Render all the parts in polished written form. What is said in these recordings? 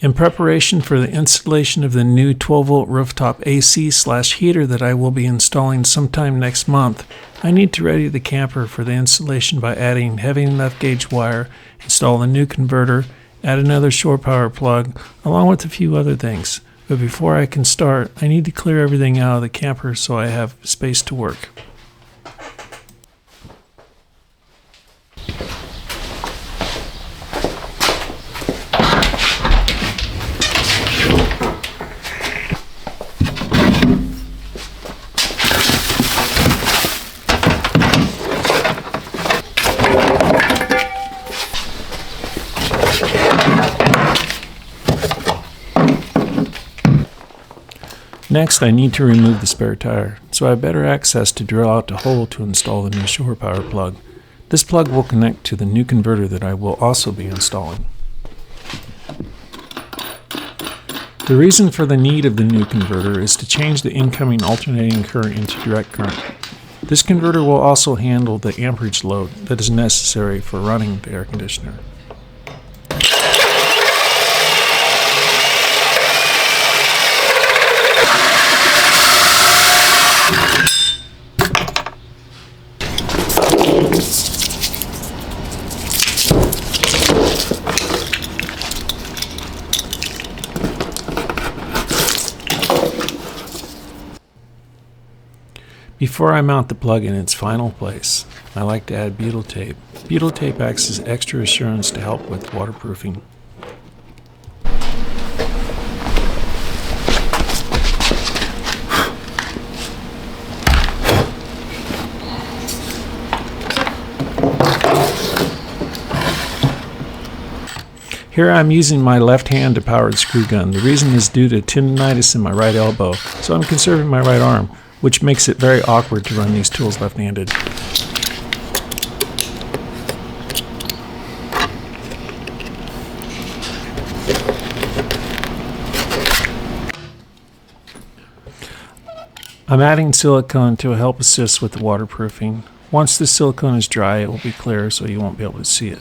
In preparation for the installation of the new 12-volt rooftop AC/heater that I will be installing sometime next month, I need to ready the camper for the installation by adding heavy enough gauge wire, install the new converter, add another shore power plug, along with a few other things. But before I can start, I need to clear everything out of the camper so I have space to work. Next, I need to remove the spare tire, so I have better access to drill out the hole to install the new shore power plug. This plug will connect to the new converter that I will also be installing. The reason for the need of the new converter is to change the incoming alternating current into direct current. This converter will also handle the amperage load that is necessary for running the air conditioner. Before I mount the plug in its final place, I like to add butyl tape. Butyl tape acts as extra assurance to help with waterproofing. Here I'm using my left hand to power the screw gun. The reason is due to tendinitis in my right elbow, so I'm conserving my right arm, which makes it very awkward to run these tools left-handed. I'm adding silicone to help assist with the waterproofing. Once the silicone is dry, it will be clear, so you won't be able to see it.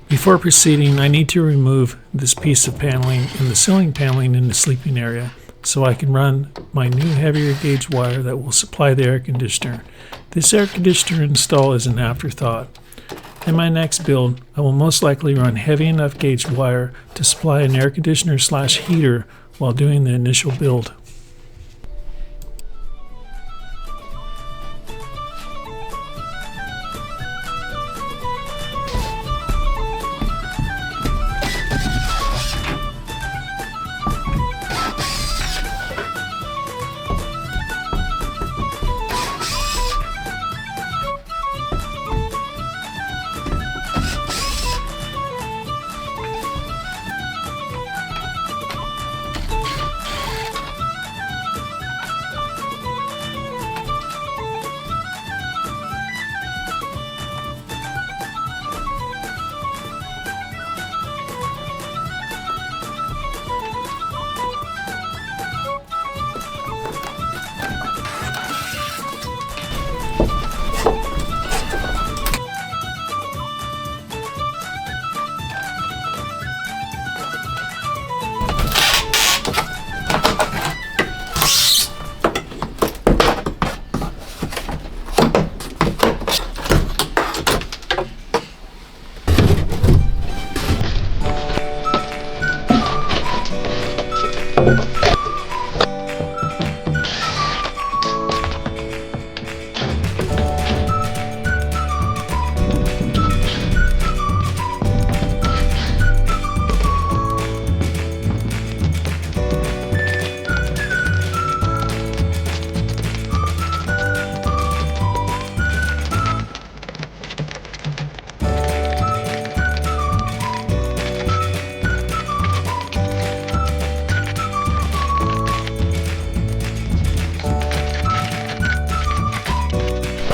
Before proceeding, I need to remove this piece of paneling and the ceiling paneling in the sleeping area so I can run my new heavier gauge wire that will supply the air conditioner. This air conditioner install is an afterthought. In my next build, I will most likely run heavy enough gauge wire to supply an air conditioner/heater while doing the initial build.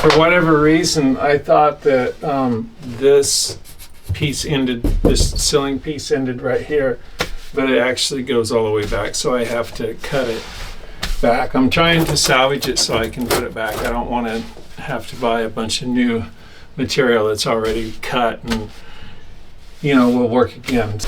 For whatever reason, I thought that this ceiling piece ended right here, but it actually goes all the way back, so I have to cut it. back. I'm trying to salvage it so I can put it back. I don't want to have to buy a bunch of new material that's already cut and, you know, will work again.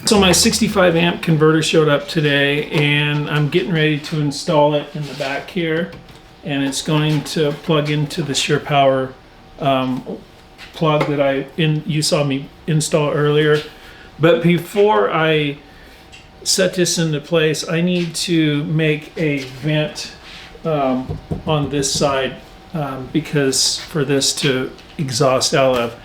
So my 65 amp converter showed up today, and I'm getting ready to install it in the back here, and it's going to plug into the Sure Power plug that you saw me install earlier. But before I set this into place, I need to make a vent on this side because for this to exhaust out of.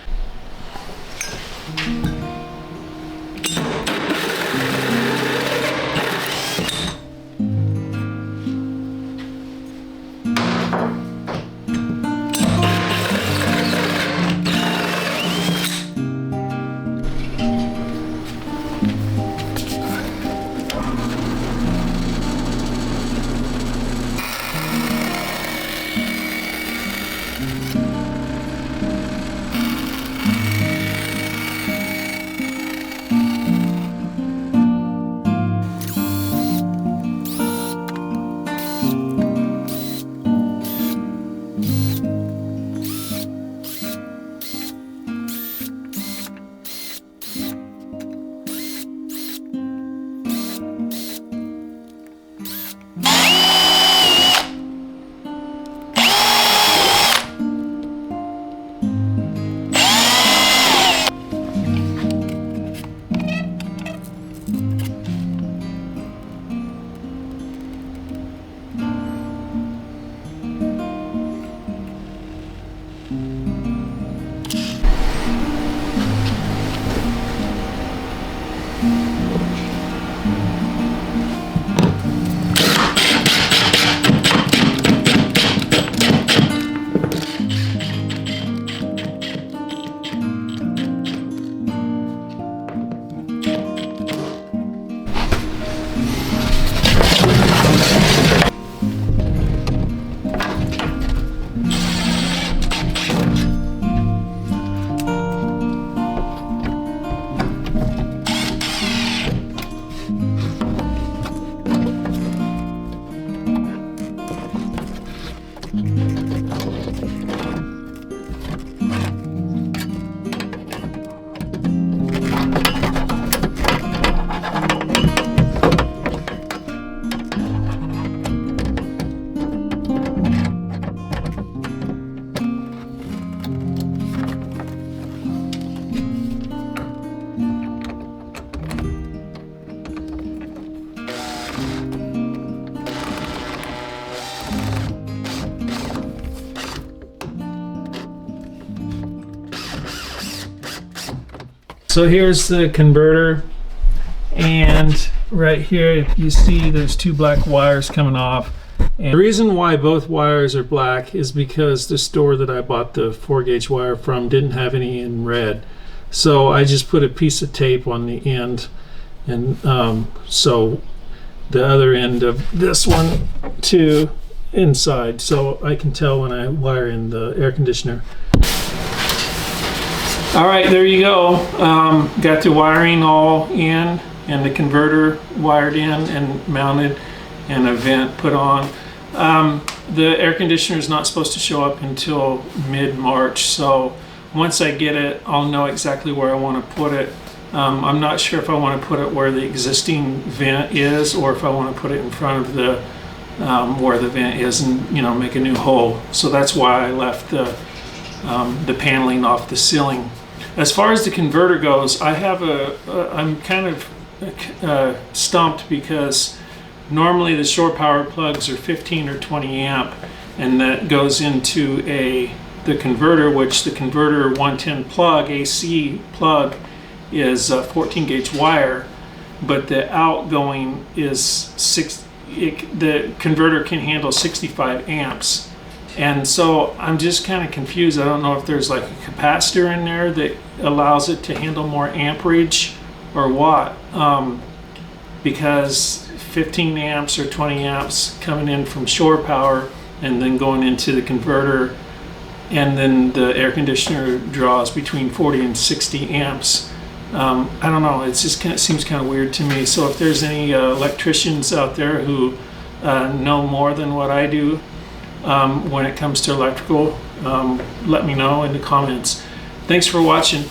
So here's the converter, and right here you see there's two black wires coming off. And the reason why both wires are black is because the store that I bought the 4-gauge wire from didn't have any in red. So I just put a piece of tape on the end, and so the other end of this one to inside, so I can tell when I wire in the air conditioner. All right, there you go. Got the wiring all in, and the converter wired in and mounted, and a vent put on. The air conditioner is not supposed to show up until mid-March, so once I get it, I'll know exactly where I want to put it. I'm not sure if I want to put it where the existing vent is, or if I want to put it in front of the where the vent is, and make a new hole. So that's why I left the paneling off the ceiling. As far as the converter goes, I'm kind of stumped, because normally the shore power plugs are 15 or 20 amp, and that goes into the converter, which the converter 110 plug, AC plug, is a 14-gauge wire, but the outgoing is the converter can handle 65 amps. And so I'm just kind of confused. I don't know if there's like a capacitor in there that allows it to handle more amperage or what, because 15 amps or 20 amps coming in from shore power and then going into the converter, and then the air conditioner draws between 40 and 60 amps. I don't know, it seems kind of weird to me. So if there's any electricians out there who know more than what I do when it comes to electrical, let me know in the comments. Thanks for watching.